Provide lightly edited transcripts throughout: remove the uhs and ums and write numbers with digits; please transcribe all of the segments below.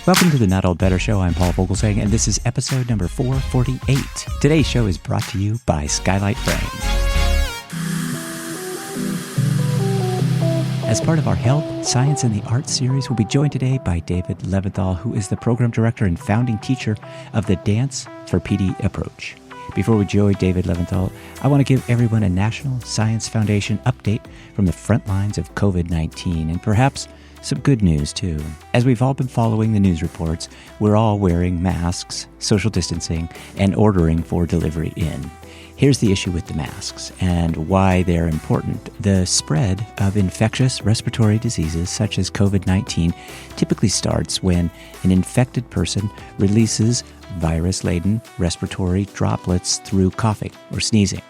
Welcome to the Not Old Better Show. I'm Paul Vogelsang, and this is episode number 448. Today's show is brought to you by Skylight Frames. As part of our Health, Science, and the Arts series, we'll be joined today by David Leventhal, who is the program director and founding teacher of the Dance for PD approach. Before we join David Leventhal, I want to give everyone a National Science Foundation update from the front lines of COVID-19, and perhaps some good news, too. As we've all been following the news reports, we're all wearing masks, social distancing, and ordering for delivery in. Here's the issue with the masks and why they're important. The spread of infectious respiratory diseases such as COVID-19 typically starts when an infected person releases virus-laden respiratory droplets through coughing or sneezing.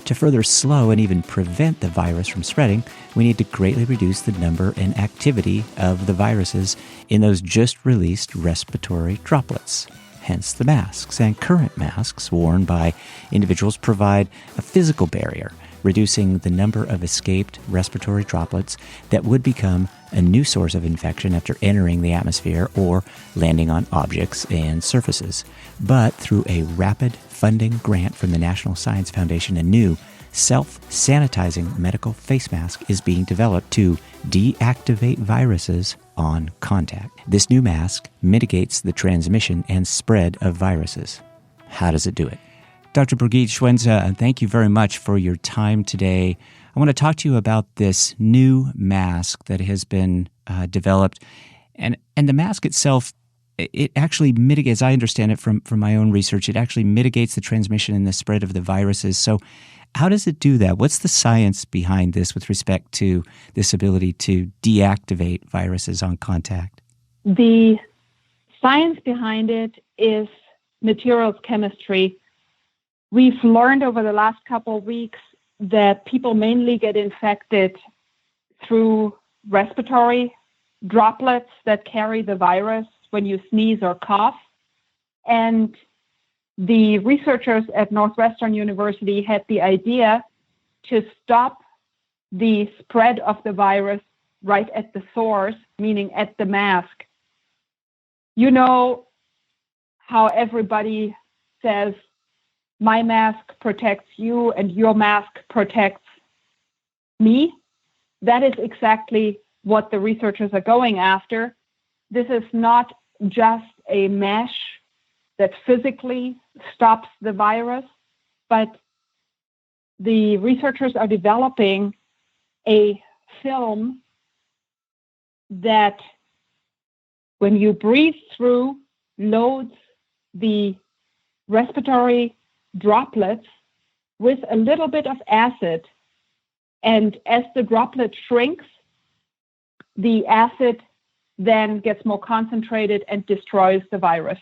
To further slow and even prevent the virus from spreading, we need to greatly reduce the number and activity of the viruses in those just released respiratory droplets. Hence the masks. And current masks worn by individuals provide a physical barrier, reducing the number of escaped respiratory droplets that would become a new source of infection after entering the atmosphere or landing on objects and surfaces. But through a rapid funding grant from the National Science Foundation, a new self-sanitizing medical face mask is being developed to deactivate viruses on contact. This new mask mitigates the transmission and spread of viruses. How does it do it? Dr. Birgit Schwenzer, thank you very much for your time today. I want to talk to you about this new mask that has been developed. And the mask itself, it actually mitigates, I understand it from my own research, it actually mitigates the transmission and the spread of the viruses. So how does it do that? What's the science behind this with respect to this ability to deactivate viruses on contact? The science behind it is materials chemistry. We've learned over the last couple of weeks that people mainly get infected through respiratory droplets that carry the virus when you sneeze or cough. And the researchers at Northwestern University had the idea to stop the spread of the virus right at the source, meaning at the mask. You know how everybody says, my mask protects you and your mask protects me? That is exactly what the researchers are going after. This is not just a mesh that physically stops the virus, but the researchers are developing a film that, when you breathe through, loads the respiratory droplets with a little bit of acid. And as the droplet shrinks, the acid then gets more concentrated and destroys the virus.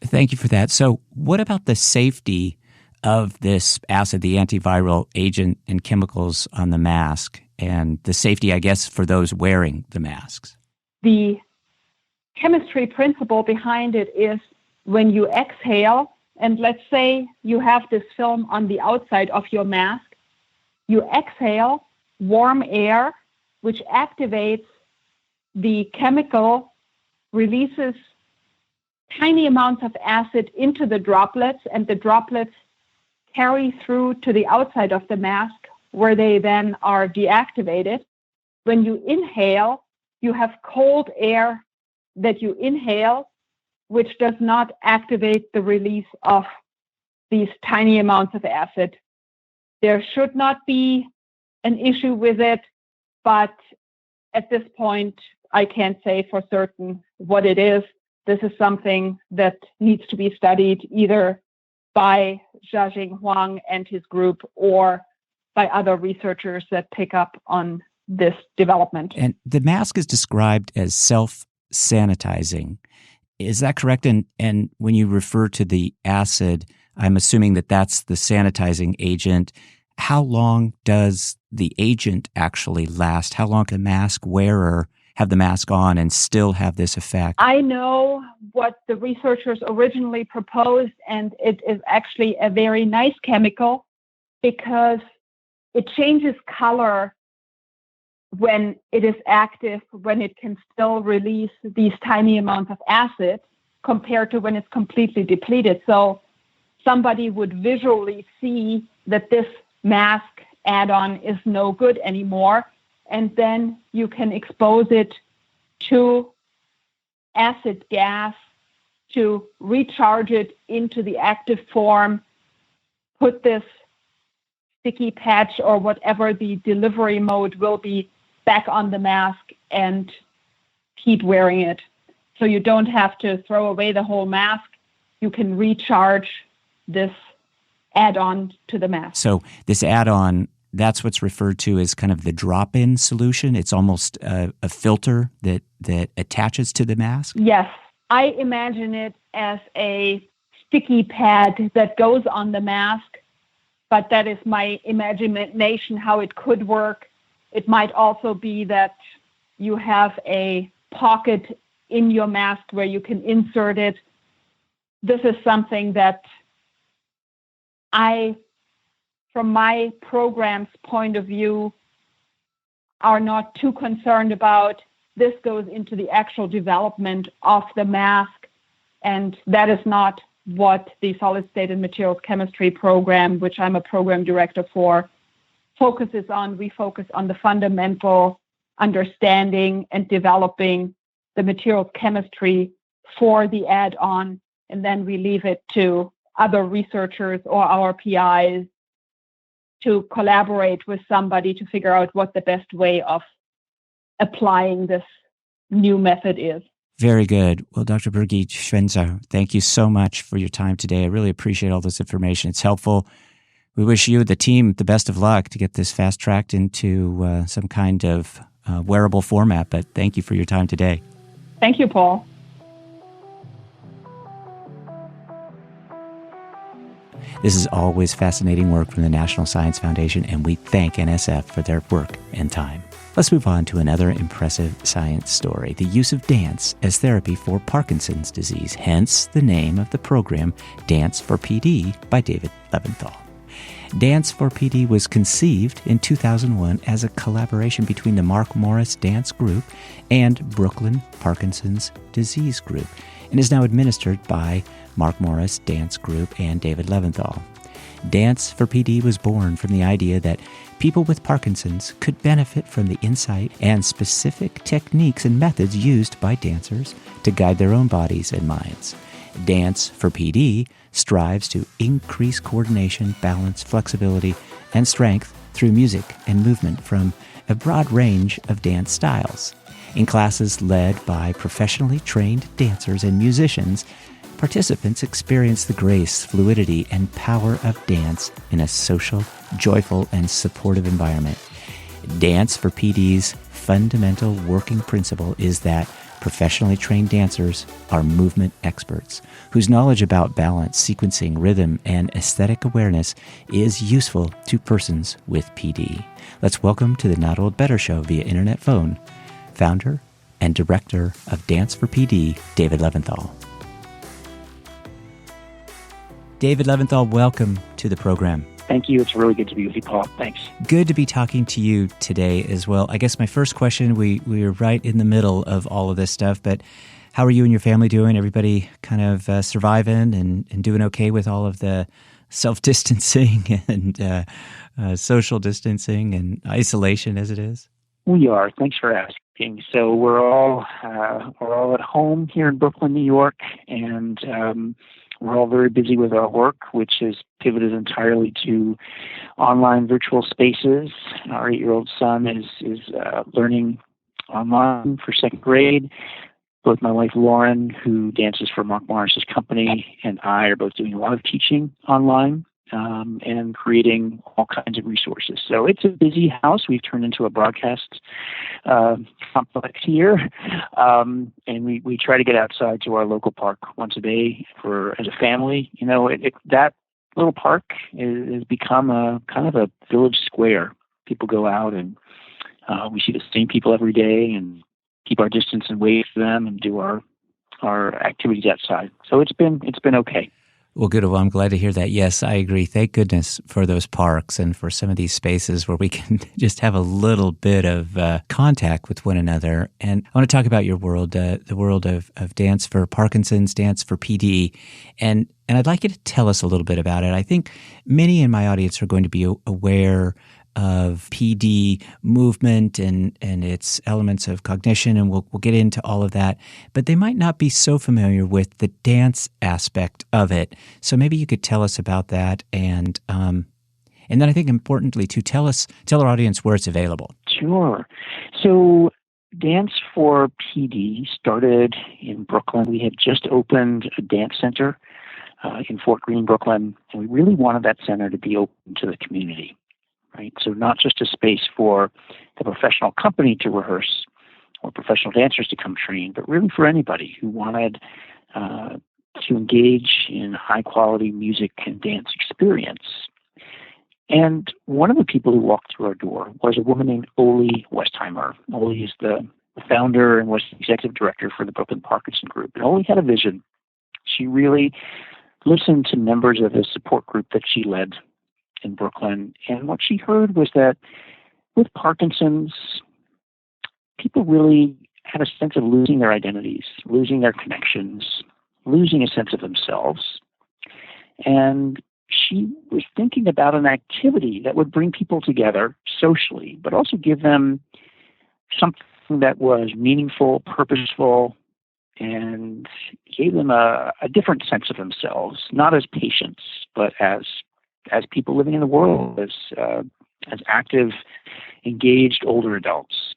Thank you for that. So what about the safety of this acid, the antiviral agent and chemicals on the mask, and the safety, I guess, for those wearing the masks? The chemistry principle behind it is when you exhale, and let's say you have this film on the outside of your mask, you exhale warm air, which activates the chemical, releases tiny amounts of acid into the droplets, and the droplets carry through to the outside of the mask, where they then are deactivated. When you inhale, you have cold air that you inhale, which does not activate the release of these tiny amounts of acid. There should not be an issue with it, but at this point, I can't say for certain what it is. This is something that needs to be studied either by Jiajing Huang and his group or by other researchers that pick up on this development. And the mask is described as self-sanitizing. Is that correct? And when you refer to the acid, I'm assuming that that's the sanitizing agent. How long does the agent actually last? How long can a mask wearer have the mask on and still have this effect? I know what the researchers originally proposed, and it is actually a very nice chemical because it changes color when it is active, when it can still release these tiny amounts of acid compared to when it's completely depleted. So somebody would visually see that this mask add-on is no good anymore, and then you can expose it to acid gas to recharge it into the active form, put this sticky patch or whatever the delivery mode will be back on the mask and keep wearing it. So you don't have to throw away the whole mask. You can recharge this add-on to the mask. So this add-on, that's what's referred to as kind of the drop-in solution. It's almost a filter that attaches to the mask? Yes. I imagine it as a sticky pad that goes on the mask, but that is my imagination how it could work. It might also be that you have a pocket in your mask where you can insert it. This is something that from my program's point of view, are not too concerned about. This goes into the actual development of the mask, and that is not what the solid-state and materials chemistry program, which I'm a program director for, focuses on. We focus on the fundamental understanding and developing the materials chemistry for the add-on, and then we leave it to other researchers or our PIs to collaborate with somebody to figure out what the best way of applying this new method is. Very good. Well, Dr. Birgit Schwenzer, thank you so much for your time today. I really appreciate all this information. It's helpful. We wish you, the team, the best of luck to get this fast-tracked into some kind of wearable format, but thank you for your time today. Thank you, Paul. This is always fascinating work from the National Science Foundation, and we thank NSF for their work and time. Let's move on to another impressive science story, the use of dance as therapy for Parkinson's disease, hence the name of the program, Dance for PD by David Leventhal. Dance for PD was conceived in 2001 as a collaboration between the Mark Morris Dance Group and Brooklyn Parkinson's Disease Group, and is now administered by Mark Morris Dance Group and David Leventhal. Dance for PD was born from the idea that people with Parkinson's could benefit from the insight and specific techniques and methods used by dancers to guide their own bodies and minds. Dance for PD strives to increase coordination, balance, flexibility, and strength through music and movement from a broad range of dance styles. In classes led by professionally trained dancers and musicians, participants experience the grace, fluidity, and power of dance in a social, joyful, and supportive environment. Dance for PD's fundamental working principle is that professionally trained dancers are movement experts whose knowledge about balance, sequencing, rhythm, and aesthetic awareness is useful to persons with PD. Let's welcome to the Not Old Better Show via internet phone, founder and director of Dance for PD, David Leventhal. David Leventhal, welcome to the program. Thank you. It's really good to be with you, Paul. Thanks. Good to be talking to you today as well. I guess my first question, we are right in the middle of all of this stuff, but how are you and your family doing? Everybody kind of surviving and doing okay with all of the self-distancing and social distancing and isolation as it is? We are. Thanks for asking. So we're all at home here in Brooklyn, New York, and we're all very busy with our work, which has pivoted entirely to online virtual spaces. Our 8-year-old son is learning online for second grade. Both my wife, Lauren, who dances for Mark Morris's company, and I are both doing a lot of teaching online and creating all kinds of resources. So it's a busy house. We've turned into a broadcast complex here. And we try to get outside to our local park once a day as a family. You know, that little park has become a kind of a village square. People go out and we see the same people every day and keep our distance and wave for them and do our activities outside. So it's been okay. Well, good. Well, I'm glad to hear that. Yes, I agree. Thank goodness for those parks and for some of these spaces where we can just have a little bit of contact with one another. And I want to talk about your world, the world of dance for Parkinson's, dance for PD. And I'd like you to tell us a little bit about it. I think many in my audience are going to be aware of PD movement and its elements of cognition, and we'll get into all of that. But they might not be so familiar with the dance aspect of it. So maybe you could tell us about that, and then I think importantly to tell our audience where it's available. Sure. So Dance for PD started in Brooklyn. We had just opened a dance center in Fort Greene, Brooklyn, and we really wanted that center to be open to the community. Right? So not just a space for the professional company to rehearse or professional dancers to come train, but really for anybody who wanted to engage in high-quality music and dance experience. And one of the people who walked through our door was a woman named Oli Westheimer. Oli is the founder and was the executive director for the Brooklyn Parkinson Group. And Oli had a vision. She really listened to members of the support group that she led in Brooklyn, and what she heard was that with Parkinson's, people really had a sense of losing their identities, losing their connections, losing a sense of themselves. And she was thinking about an activity that would bring people together socially, but also give them something that was meaningful, purposeful, and gave them a different sense of themselves, not as patients, but as people living in the world, as active, engaged older adults.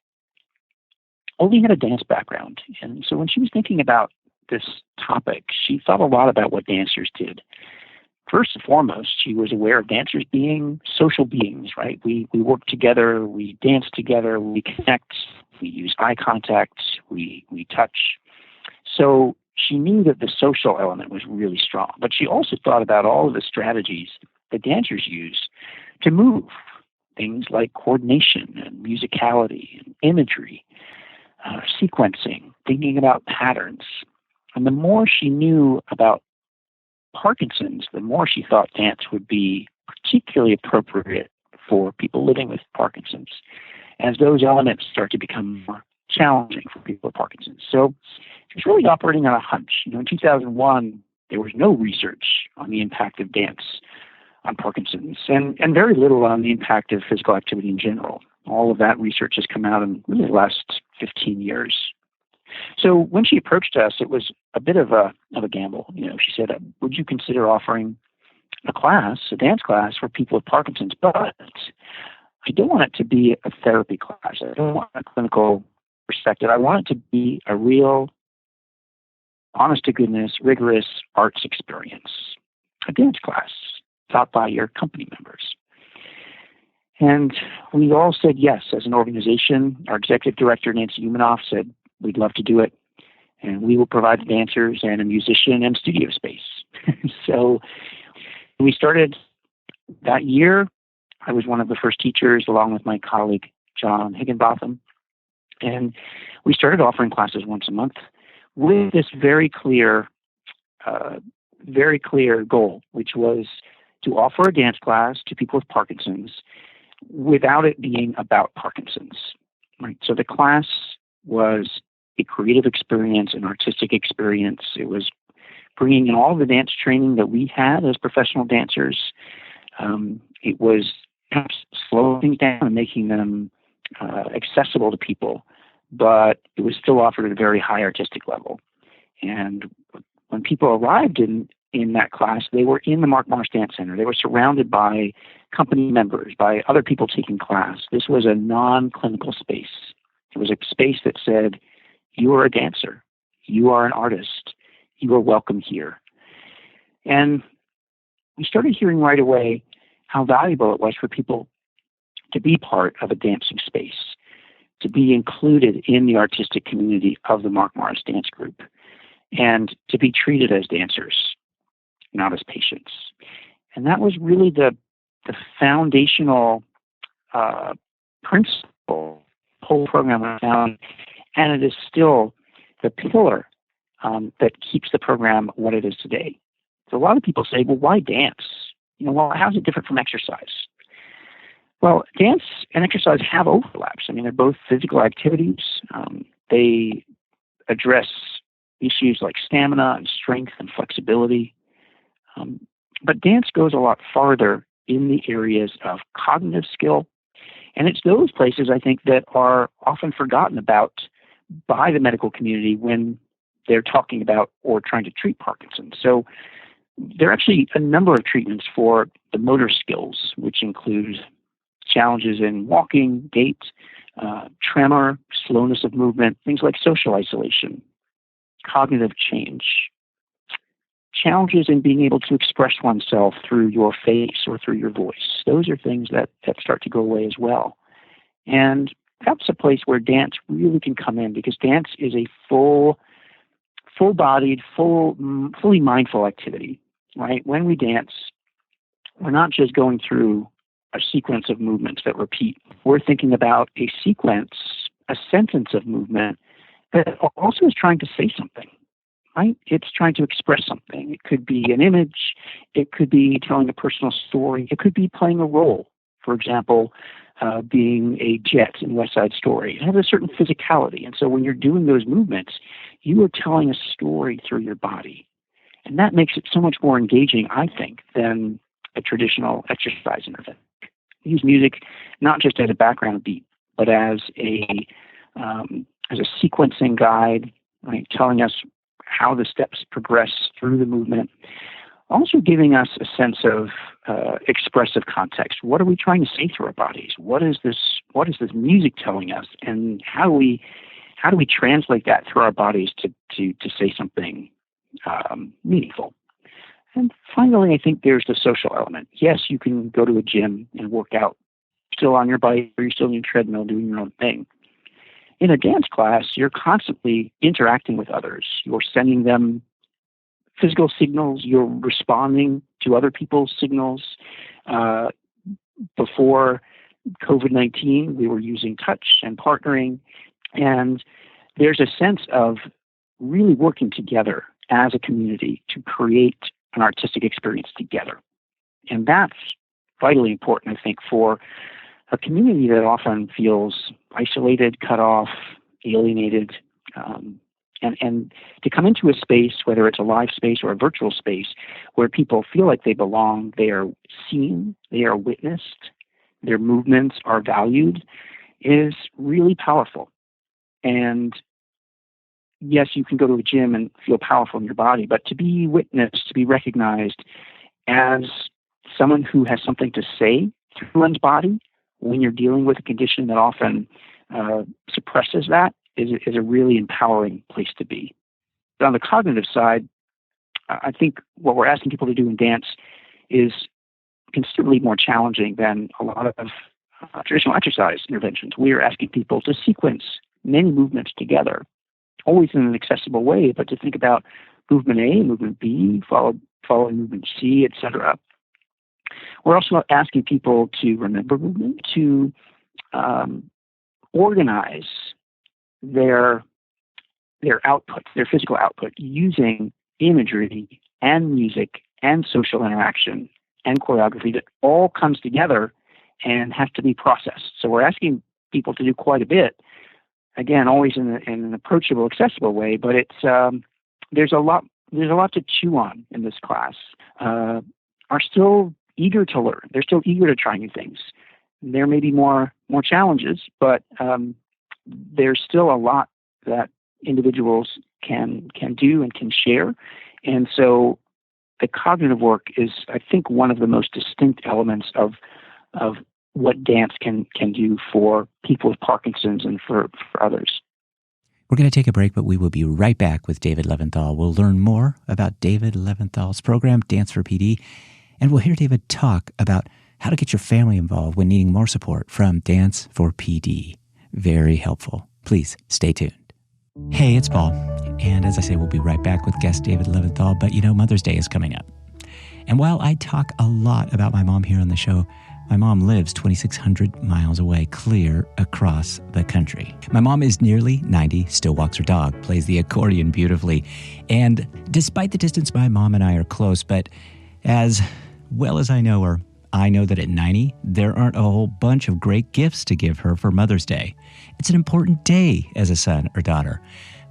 Oli had a dance background, and so when she was thinking about this topic, she thought a lot about what dancers did. First and foremost, she was aware of dancers being social beings, right? We work together, we dance together, we connect, we use eye contact, we touch. So she knew that the social element was really strong, but she also thought about all of the strategies that dancers use to move, things like coordination and musicality and imagery, sequencing, thinking about patterns. And the more she knew about Parkinson's, the more she thought dance would be particularly appropriate for people living with Parkinson's, as those elements start to become more challenging for people with Parkinson's. So she was really operating on a hunch. In 2001, there was no research on the impact of dance on Parkinson's, and very little on the impact of physical activity in general. All of that research has come out in really the last 15 years. So when she approached us, it was a bit of a gamble. She said, would you consider offering a dance class for people with Parkinson's? But I don't want it to be a therapy class. I don't want a clinical perspective. I want it to be a real, honest-to-goodness, rigorous arts experience, a dance class taught by your company members. And we all said yes as an organization. Our executive director, Nancy Umanoff, said, we'd love to do it. And we will provide the dancers and a musician and studio space. So we started that year. I was one of the first teachers along with my colleague, John Higginbotham. And we started offering classes once a month with this very clear goal, which was to offer a dance class to people with Parkinson's without it being about Parkinson's. Right? So the class was a creative experience, an artistic experience. It was bringing in all the dance training that we had as professional dancers. It was perhaps slowing things down and making them accessible to people, but it was still offered at a very high artistic level. And when people arrived in that class, they were in the Mark Morris Dance Center. They were surrounded by company members, by other people taking class. This was a non-clinical space. It was a space that said, you are a dancer. You are an artist. You are welcome here. And we started hearing right away how valuable it was for people to be part of a dancing space, to be included in the artistic community of the Mark Morris Dance Group, and to be treated as dancers, not as patients. And that was really the foundational principle, whole program I found, and it is still the pillar that keeps the program what it is today. So a lot of people say, well, why dance? Well, how's it different from exercise? Well, dance and exercise have overlaps. I mean, they're both physical activities. They address issues like stamina and strength and flexibility. But dance goes a lot farther in the areas of cognitive skill. And it's those places, I think, that are often forgotten about by the medical community when they're talking about or trying to treat Parkinson's. So there are actually a number of treatments for the motor skills, which include challenges in walking, gait, tremor, slowness of movement, things like social isolation, cognitive change, challenges in being able to express oneself through your face or through your voice. Those are things that start to go away as well. And that's a place where dance really can come in, because dance is a full-bodied, fully mindful activity, right? When we dance, we're not just going through a sequence of movements that repeat. We're thinking about a sequence, a sentence of movement that also is trying to say something, right? It's trying to express something. It could be an image. It could be telling a personal story. It could be playing a role. For example, being a Jet in West Side Story. It has a certain physicality. And so when you're doing those movements, you are telling a story through your body. And that makes it so much more engaging, I think, than a traditional exercise intervention. We use music not just as a background beat, but as a sequencing guide, right, telling us how the steps progress through the movement, also giving us a sense of expressive context. What are we trying to say through our bodies? What is this music telling us, and how do we translate that through our bodies to say something meaningful? And finally, I think there's the social element. Yes, you can go to a gym and work out, still on your bike, or you're still on your treadmill doing your own thing. In a dance class, you're constantly interacting with others. You're sending them physical signals. You're responding to other people's signals. Before COVID-19, we were using touch and partnering. And there's a sense of really working together as a community to create an artistic experience together. And that's vitally important, I think, for a community that often feels isolated, cut off, alienated, and to come into a space, whether it's a live space or a virtual space, where people feel like they belong, they are seen, they are witnessed, their movements are valued, is really powerful. And yes, you can go to a gym and feel powerful in your body, but to be witnessed, to be recognized as someone who has something to say through one's body when you're dealing with a condition that often suppresses that is a really empowering place to be. But on the cognitive side, I think what we're asking people to do in dance is considerably more challenging than a lot of traditional exercise interventions. We are asking people to sequence many movements together, always in an accessible way, but to think about movement A, movement B, following movement C, etc. We're also asking people to remember movement, to organize their output, their physical output, using imagery and music and social interaction and choreography that all comes together and has to be processed. So we're asking people to do quite a bit. Again, always in an approachable, accessible way, but it's there's a lot to chew on in this class. Are still eager to learn. They're still eager to try new things. There may be more challenges, but there's still a lot that individuals can do and can share. And so the cognitive work is, I think, one of the most distinct elements of what dance can do for people with Parkinson's and for others. We're going to take a break, but we will be right back with David Leventhal. We'll learn more about David Leventhal's program, Dance for PD, and we'll hear David talk about how to get your family involved when needing more support from Dance for PD. Very helpful. Please stay tuned. Hey, it's Paul. And as I say, we'll be right back with guest David Leventhal. But Mother's Day is coming up. And while I talk a lot about my mom here on the show, My mom lives 2,600 miles away, clear across the country. My mom is nearly 90, still walks her dog, plays the accordion beautifully. And despite the distance, my mom and I are close, but as well as I know her, I know that at 90, there aren't a whole bunch of great gifts to give her for Mother's Day. It's an important day as a son or daughter,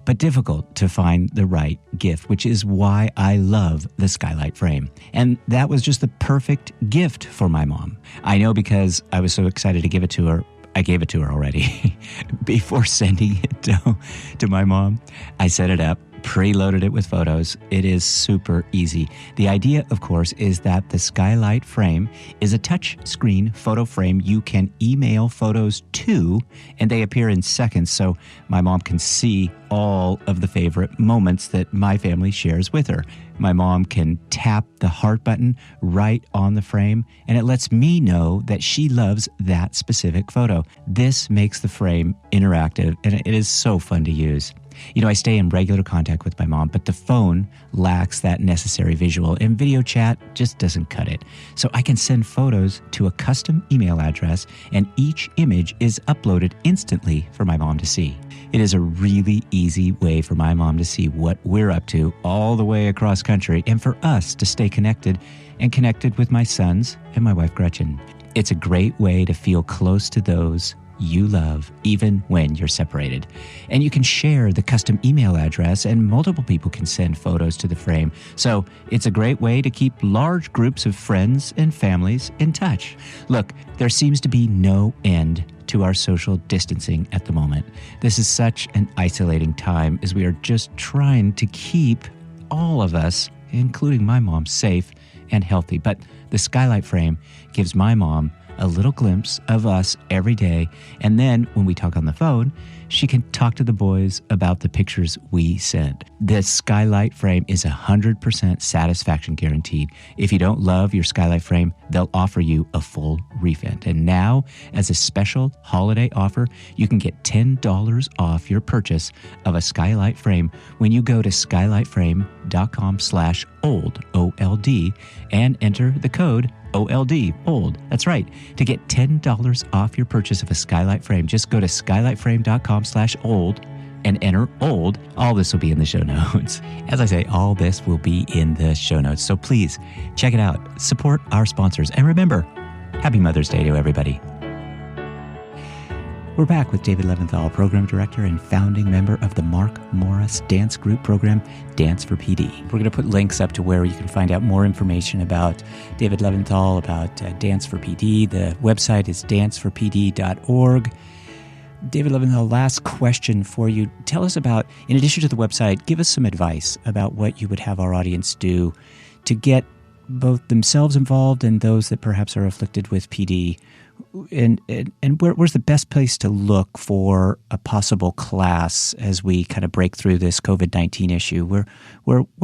but difficult to find the right gift, which is why I love the skylight frame. And that was just the perfect gift for my mom. I know because I was so excited to give it to her. I gave it to her already. Before sending it to my mom, I set it up, preloaded it with photos. It is super easy. The idea, of course, is that the skylight frame is a touch screen photo frame you can email photos to, and they appear in seconds, so my mom can see all of the favorite moments that my family shares with her. My mom can tap the heart button right on the frame, and it lets me know that she loves that specific photo. This makes the frame interactive, and it is so fun to use. You know, I stay in regular contact with my mom, but the phone lacks that necessary visual, and video chat just doesn't cut it. So I can send photos to a custom email address, and each image is uploaded instantly for my mom to see. It is a really easy way for my mom to see what we're up to all the way across country, and for us to stay connected with my sons and my wife Gretchen. It's a great way to feel close to those you love, even when you're separated. And you can share the custom email address, and multiple people can send photos to the frame. So it's a great way to keep large groups of friends and families in touch. Look, there seems to be no end to our social distancing at the moment. This is such an isolating time as we are just trying to keep all of us, including my mom, safe and healthy. But the skylight frame gives my mom a little glimpse of us every day. And then when we talk on the phone, she can talk to the boys about the pictures we send. This skylight frame is 100% satisfaction guaranteed. If you don't love your skylight frame, they'll offer you a full refund. And now, as a special holiday offer, you can get $10 off your purchase of a skylight frame when you go to skylightframe.com/old, OLD, and enter the code OLD, old. That's right. To get $10 off your purchase of a skylight frame, just go to skylightframe.com/old and enter old. All this will be in the show notes. As I say, all this will be in the show notes. So please check it out. Support our sponsors. And remember, happy Mother's Day to everybody. We're back with David Leventhal, Program Director and founding member of the Mark Morris Dance Group program, Dance for PD. We're going to put links up to where you can find out more information about David Leventhal, about Dance for PD. The website is danceforpd.org. David Leventhal, last question for you. Tell us about, in addition to the website, give us some advice about what you would have our audience do to get both themselves involved and those that perhaps are afflicted with PD. And where's the best place to look for a possible class as we kind of break through this COVID-19 issue? Where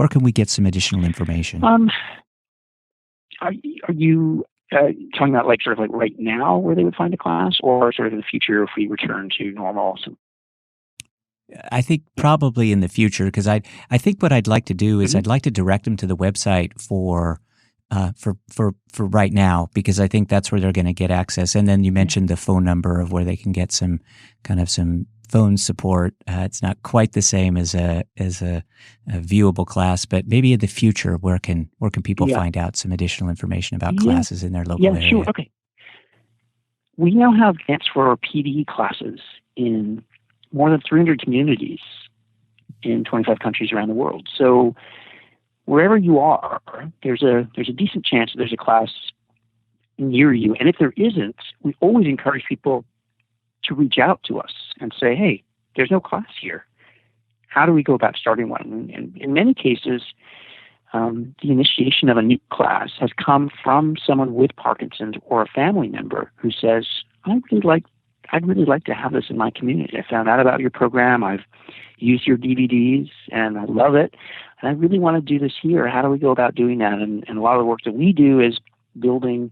can we get some additional information? Are you talking about like sort of like right now where they would find a class, or sort of in the future if we return to normal? I think probably in the future, because I think what I'd like to do is I'd like to direct them to the website for right now, because I think that's where they're going to get access. And then you mentioned the phone number of where they can get some phone support. It's not quite the same as a viewable class, but maybe in the future, where can people find out some additional information about classes in their local area? Yeah, sure. Okay. We now have Dance for PD classes in more than 300 communities in 25 countries around the world. So wherever you are, there's a decent chance that there's a class near you. And if there isn't, we always encourage people to reach out to us and say, hey, there's no class here. How do we go about starting one? And in many cases, the initiation of a new class has come from someone with Parkinson's or a family member who says, I'd really like to have this in my community. I found out about your program. I've used your DVDs and I love it. And I really want to do this here. How do we go about doing that? And a lot of the work that we do is building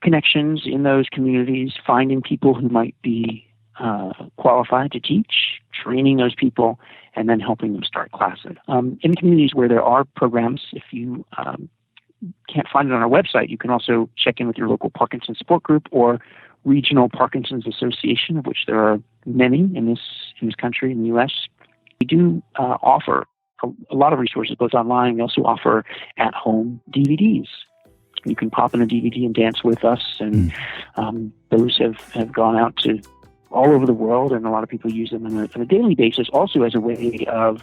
connections in those communities, finding people who might be qualified to teach, training those people, and then helping them start classes. In communities where there are programs, if you can't find it on our website, you can also check in with your local Parkinson's support group or regional Parkinson's association, of which there are many in this country, in the U.S. We do offer a lot of resources, both online. We also offer at-home DVDs. You can pop in a DVD and dance with us, and those have gone out to all over the world, and a lot of people use them on a daily basis, also as a way of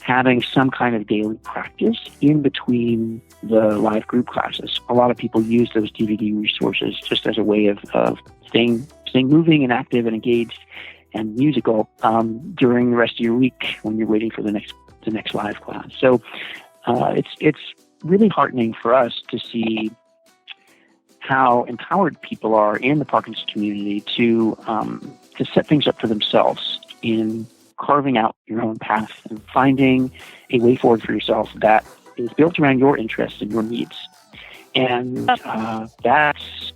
having some kind of daily practice in between the live group classes. A lot of people use those DVD resources just as a way of staying moving and active and engaged and musical during the rest of your week when you're waiting for the next live class. So it's really heartening for us to see how empowered people are in the Parkinson's community to set things up for themselves in carving out your own path and finding a way forward for yourself that is built around your interests and your needs. And that's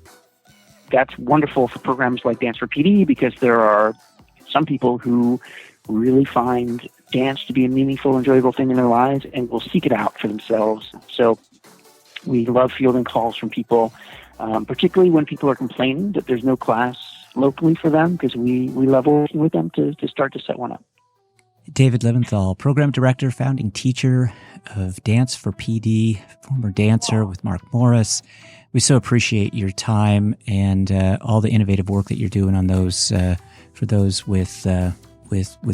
wonderful for programs like Dance for PD, because there are some people who really find dance to be a meaningful, enjoyable thing in their lives and will seek it out for themselves. So we love fielding calls from people, particularly when people are complaining that there's no class locally for them, because we love working with them to start to set one up. David Leventhal, Program Director, founding teacher of Dance for PD, former dancer with Mark Morris. We so appreciate your time and all the innovative work that you're doing on those for those with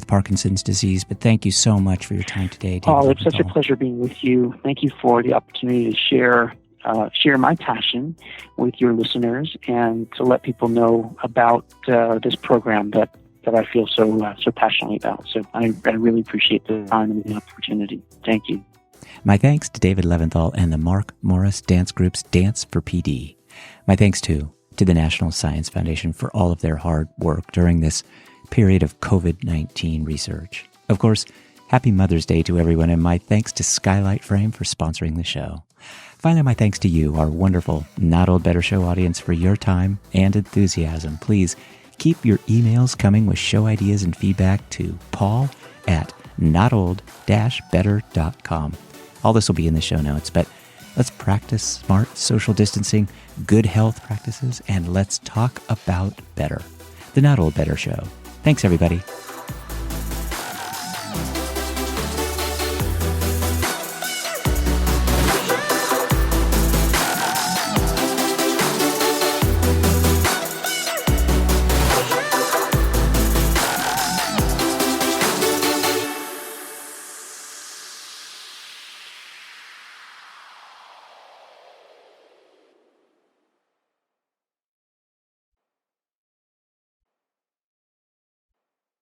Parkinson's disease. But thank you so much for your time today, David Leventhal. It's such a pleasure being with you. Thank you for the opportunity to share my passion with your listeners and to let people know about this program that I feel so passionately about. So I really appreciate the time and the opportunity. Thank you. My thanks to David Leventhal and the Mark Morris Dance Group's Dance for PD. My thanks, too, to the National Science Foundation for all of their hard work during this period of COVID-19 research. Of course, happy Mother's Day to everyone, and my thanks to Skylight Frame for sponsoring the show. Finally, my thanks to you, our wonderful Not Old Better Show audience, for your time and enthusiasm. Please keep your emails coming with show ideas and feedback to paul@notold-better.com. All this will be in the show notes, but let's practice smart social distancing, good health practices, and let's talk about better. The Not Old Better Show. Thanks, everybody.